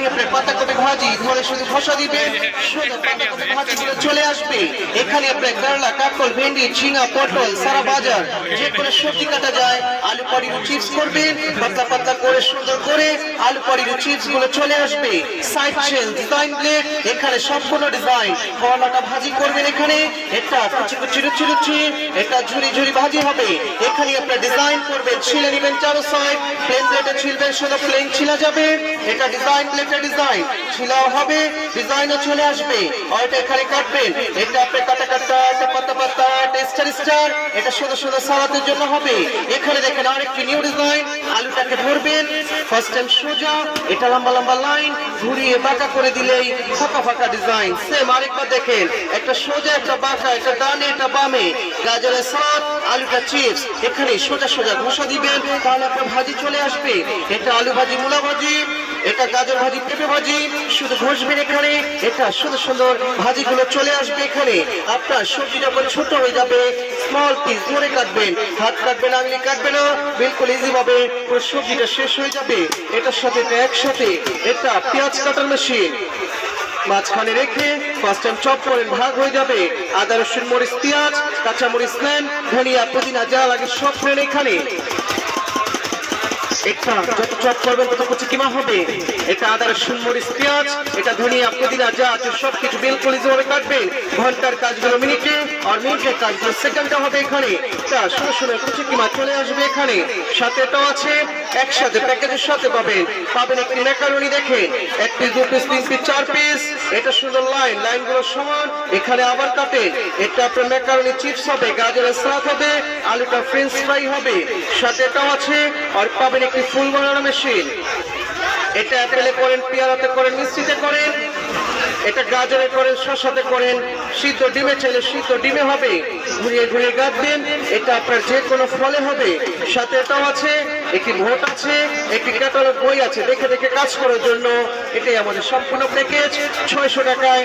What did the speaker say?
আপনার পাতাকপি ভাজি ধরে শুধু ঘষা দিবেন, সোজা পাতাকপি ভাজিগুলো চলে আসবে। এখানে আপনার করলা, কাঁকল, ভেন্ডি, ঝিঙা, পটল, সারা বাজার যে কোনো সবজি কাটা যায়। আলু পনির চিপস করবেন, পাতলা পাতলা করে সুন্দর করে আলু পনির চিপস গুলো চলে আসবে। সাইড শেল ডিজাইন প্লেট, এখানে সম্পূর্ণ ডিজাইন। করলাটা ভাজি করবেন, এখানে এটা কুচি কুচি রুচি রুচি, এটা ঝুরি ঝুরি ভাজি হবে। এখানে আপনার ডিজাইন করবেন, ছিলে নেবেন চারো সাইড, প্লেন প্লেটে ছিলবেন, শুধু প্লেন ছিলা যাবে। এটা ডিজাইন প্লেটের ডিজাইন, ছিলাও হবে, ডিজাইনও চলে আসবে। আর এটা এখানে কাটবেন, এটা আপনার কাটা কাটা, এটা পাতা পাতা, এটা স্টার স্টার, এটা শুধু শুধু সালাদের জন্য হবে। এখানে দেখেন আরেকটি নিউ ডিজাইন, আলুটাকে ধরবেন ফার্স্ট টাইম সোজা, এটা লম্বা লম্বা লাইন ঘুরিয়ে বাঁকা করে দিলেই ফাঁকা ফাঁকা ডিজাইন। সেম আরেকবার দেখেন, একটা সোজা একটা বাঁকা, এটা ডানে এটা বামে, গাজরের সালাদ, আলুটা চিপস, এখানে সোজা সোজা ঘষা দিবেন, তাহলে আপনার ভাজি চলে আসবে। এটা আলু ভাজি, মূলা ভাজি, এটা গাজর ভাজি, পেঁপে ভাজি, শুধু ঘষবেন এখানে, এটা সুন্দর সুন্দর ভাজিগুলো চলে আসবে। এখানে আপনার সবজি যখন ছোট হয়ে যাবে, স্মল পিস ধরে কাটবেন, হাত কাটবেন, আঙুলি কাটবে না, বিলকুল ইজি ভাবে পুরো সবজিটা শেষ হয়ে যাবে। এটার সাথে এটা একসাথে, এটা পেঁয়াজ কাটার মেশিন, মাঝখানে রেখে ফার্স্ট টাইম চপ করেন, ভাগ হয়ে যাবে। আদা রসুন মরিচ পেঁয়াজ কাঁচা মরিচ নেন, ধনিয়া পুদিনা যা লাগে সব নেন। এখানে একটা যত চপ করবেন তত কুচি কিমা হবে। এটা আদা রসুন মরিচ পেঁয়াজ, এটা ধনিয়া পুদিনা যা আছে সবকিছু বিলকুল ইজিভাবে কাটবেন। ঘন্টার কাজগুলো মিনিটে আর মিনিটের কাজগুলো সেকেন্ডে হবে। এখানে তা শুনে শুনে কুচি কিমা চলে আসবে। এখানে সাথে এটাও আছে, একসাথে প্যাকেজের সাথে পাবেন একটি ম্যাকারনি। দেখেন 1 পিস 2 পিস 3 পিস 4 পিস, এটা সুন্দর লাইন, লাইনগুলো সমান। এখানে আবার কাটেন, এটা আপনার ম্যাকারনি চিপস হবে, গাজরের সালাদ হবে, আলুটা ফ্রেঞ্চ ফ্রাই হবে। সাথে এটাও আছে, আর পাবেন একটি ফুল বানানো মেশিন। এটা অ্যাপেলে করেন, পেয়ারাতে করেন, মিষ্টিতে করেন, এটা গাজরে করেন, শসাতে করেন, সিদ্ধ ডিমে চাইলে সিদ্ধ ডিমে হবে, ঘুরিয়ে ঘুরিয়ে গাঁথবেন, এটা আপনার যে কোনো ফলে হবে। সাথে এটাও আছে, একটি ভোট আছে, একটি ক্যাটালগ বই আছে দেখে দেখে কাজ করার জন্য। এটাই আমাদের সম্পূর্ণ প্যাকেজ 600 টাকায়।